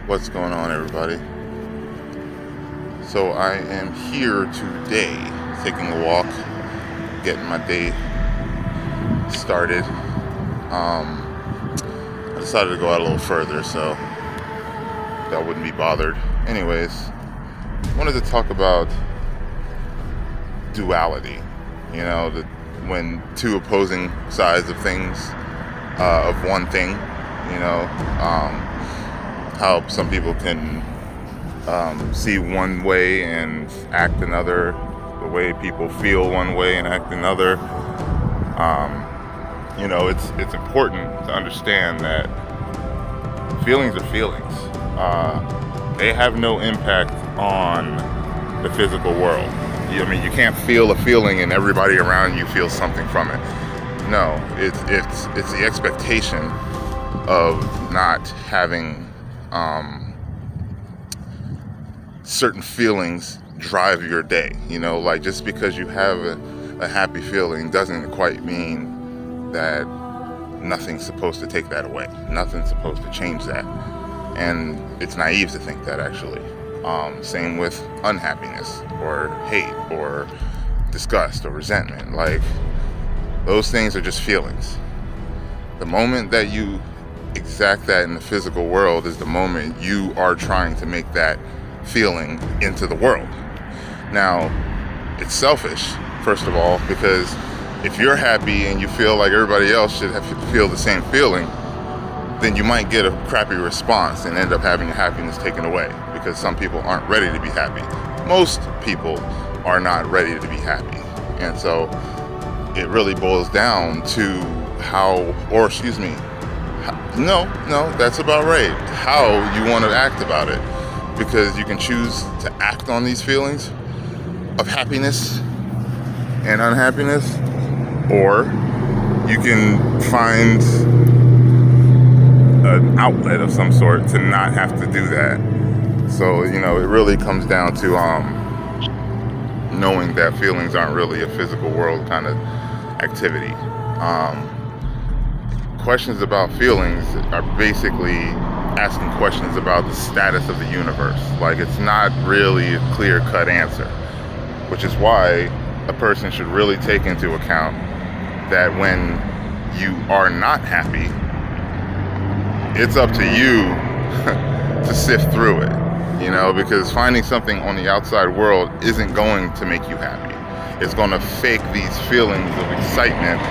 What's going on, everybody? So I am here today taking a walk, getting my day started. I decided to go out a little further so that wouldn't be bothered. Anyways, I wanted to talk about duality. When two opposing sides of things, of one thing, how some people can see one way and act another, the way people feel one way and act another. It's important to understand that feelings are feelings. They have no impact on the physical world. You can't feel a feeling and everybody around you feels something from it. No, it's the expectation of not having certain feelings drive your day. Like just because you have a happy feeling doesn't quite mean that nothing's supposed to take that away. Nothing's supposed to change that. And it's naive to think that, actually. Same with unhappiness or hate or disgust or resentment. Like, those things are just feelings. The moment that you exact that in the physical world is the moment you are trying to make that feeling into the world. Now, it's selfish, first of all, because if you're happy and you feel like everybody else should feel the same feeling, then you might get a crappy response and end up having your happiness taken away, because some people aren't ready to be happy. Most people are not ready to be happy. And so it really boils down to that's about right, how you want to act about it. Because you can choose to act on these feelings of happiness and unhappiness, or you can find an outlet of some sort to not have to do that. So, it really comes down to knowing that feelings aren't really a physical world kind of activity. Questions about feelings are basically asking questions about the status of the universe. Like, it's not really a clear-cut answer, which is why a person should really take into account that when you are not happy, it's up to you to sift through it, because finding something on the outside world isn't going to make you happy. It's going to fake these feelings of excitement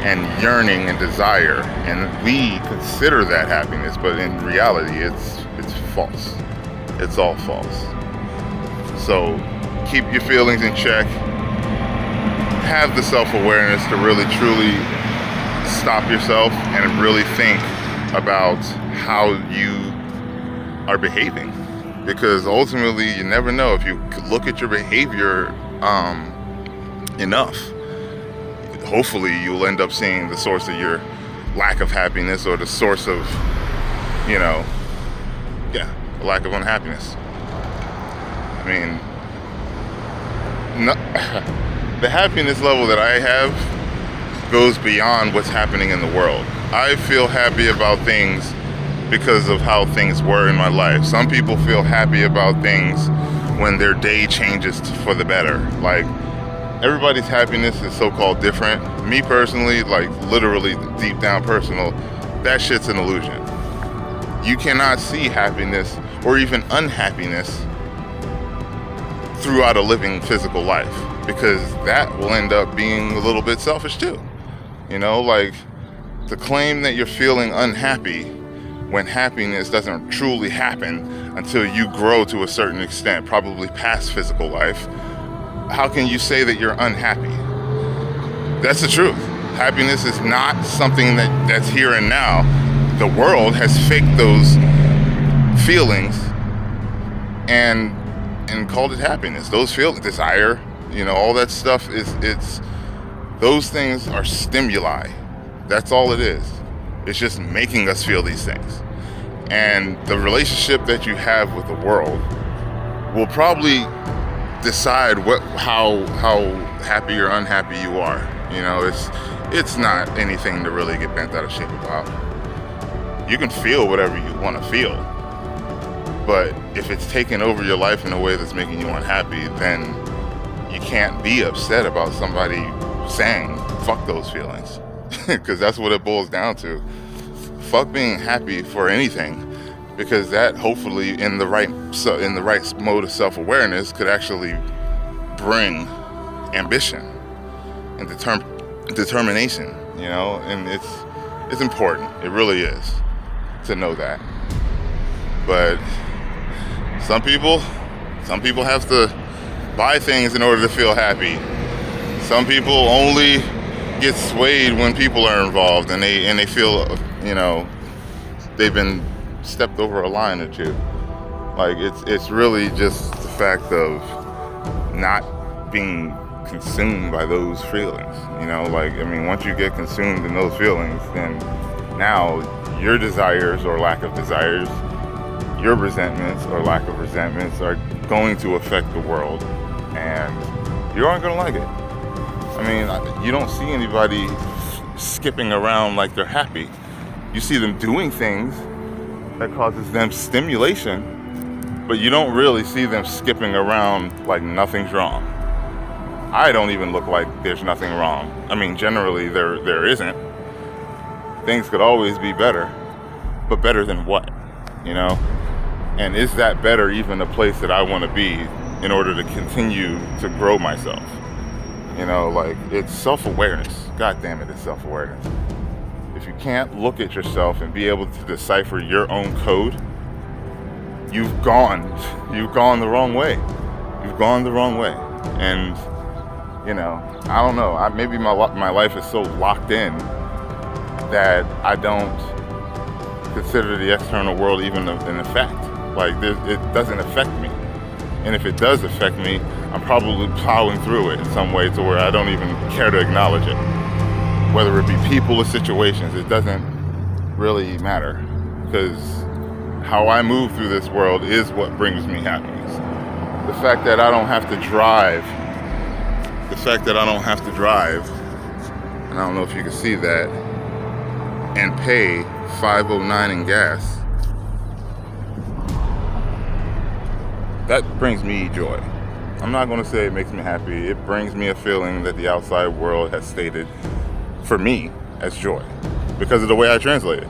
and yearning and desire, and we consider that happiness, but in reality it's false. It's all false. So keep your feelings in check. Have the self-awareness to really truly stop yourself and really think about how you are behaving, because ultimately you never know. If you look at your behavior enough, hopefully you'll end up seeing the source of your lack of happiness, or the source of, lack of unhappiness. The happiness level that I have goes beyond what's happening in the world. I feel happy about things because of how things were in my life. Some people feel happy about things when their day changes for the better. Like, everybody's happiness is so-called different. Me personally, like literally deep down personal, that shit's an illusion. You cannot see happiness or even unhappiness throughout a living physical life, because that will end up being a little bit selfish too. Like, to claim that you're feeling unhappy when happiness doesn't truly happen until you grow to a certain extent, probably past physical life. How can you say that you're unhappy? That's the truth. Happiness is not something that's here and now. The world has faked those feelings and called it happiness. Those feelings, desire, all that stuff those things are stimuli. That's all it is. It's just making us feel these things. And the relationship that you have with the world will probably decide how happy or unhappy you are. It's not anything to really get bent out of shape about. You can feel whatever you want to feel, But if it's taking over your life in a way that's making you unhappy, then you can't be upset about somebody saying, fuck those feelings. Because that's what it boils down to. Fuck being happy for anything. Because that, hopefully, in the right mode of self-awareness, could actually bring ambition and determination, you know. And it's important. It really is to know that. But some people have to buy things in order to feel happy. Some people only get swayed when people are involved, and they feel, you know, they've been stepped over a line or two. Like it's really just the fact of not being consumed by those feelings. You know, like, I mean, once you get consumed in those feelings, then now your desires or lack of desires, your resentments or lack of resentments are going to affect the world, and you aren't going to like it. I mean, you don't see anybody skipping around like they're happy. You see them doing things that causes them stimulation, but you don't really see them skipping around like nothing's wrong. I don't even look like there's nothing wrong. I mean, generally there isn't. Things could always be better, but better than what, you know? And is that better even a place that I want to be in order to continue to grow myself? You know, like, it's self-awareness. God damn it, it's self-awareness. If you can't look at yourself and be able to decipher your own code, you've gone the wrong way. You've gone the wrong way. And, you know, I don't know. Maybe my life is so locked in that I don't consider the external world even an effect. Like, it doesn't affect me. And if it does affect me, I'm probably plowing through it in some way to where I don't even care to acknowledge it. Whether it be people or situations, it doesn't really matter. Because how I move through this world is what brings me happiness. The fact that I don't have to drive, and I don't know if you can see that, and pay $5.09 in gas, that brings me joy. I'm not going to say it makes me happy. It brings me a feeling that the outside world has stated for me as joy because of the way I translate it.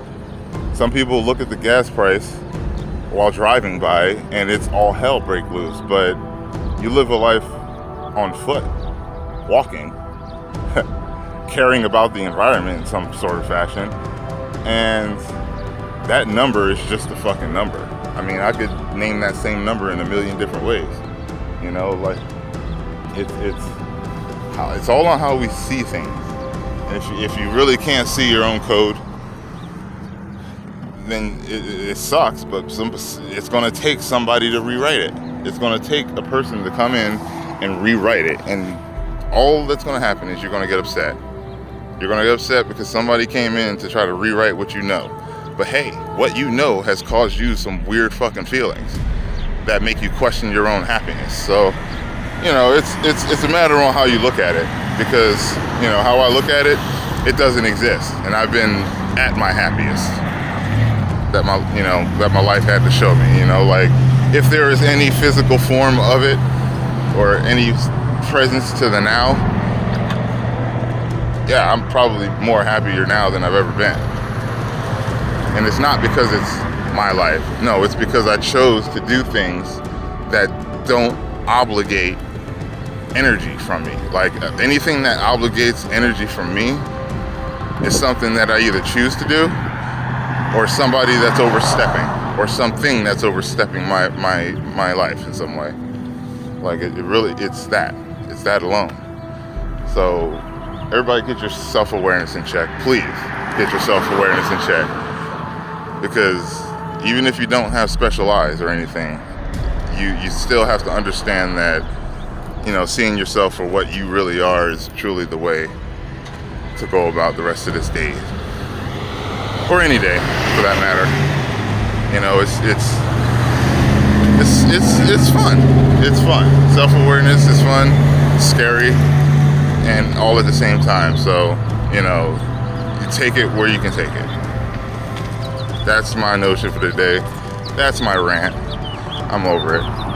Some people look at the gas price while driving by and it's all hell break loose, but you live a life on foot, walking, caring about the environment in some sort of fashion, and that number is just a fucking number. I mean, I could name that same number in a million different ways. You know, like, it's all on how we see things. And if you really can't see your own code, then it sucks, but it's going to take somebody to rewrite it. It's going to take a person to come in and rewrite it. And all that's going to happen is you're going to get upset. You're going to get upset because somebody came in to try to rewrite what you know. But hey, what you know has caused you some weird fucking feelings that make you question your own happiness. So, you know, it's a matter on how you look at it. Because, you know, how I look at it, it doesn't exist. And I've been at my happiest that my life had to show me. You know, like, if there is any physical form of it or any presence to the now, yeah, I'm probably more happier now than I've ever been. And it's not because it's my life. No, it's because I chose to do things that don't obligate energy from me. Like, anything that obligates energy from me is something that I either choose to do or somebody that's overstepping or something that's overstepping my life in some way. Like, it's that alone. So everybody get your self-awareness in check. Please get your self-awareness in check. Because even if you don't have special eyes or anything, you still have to understand that, you know, seeing yourself for what you really are is truly the way to go about the rest of this day, or any day for that matter. You know, it's fun. It's fun. Self-awareness is fun, scary, and all at the same time. So, you know, you take it where you can take it. That's my notion for today. That's my rant. I'm over it.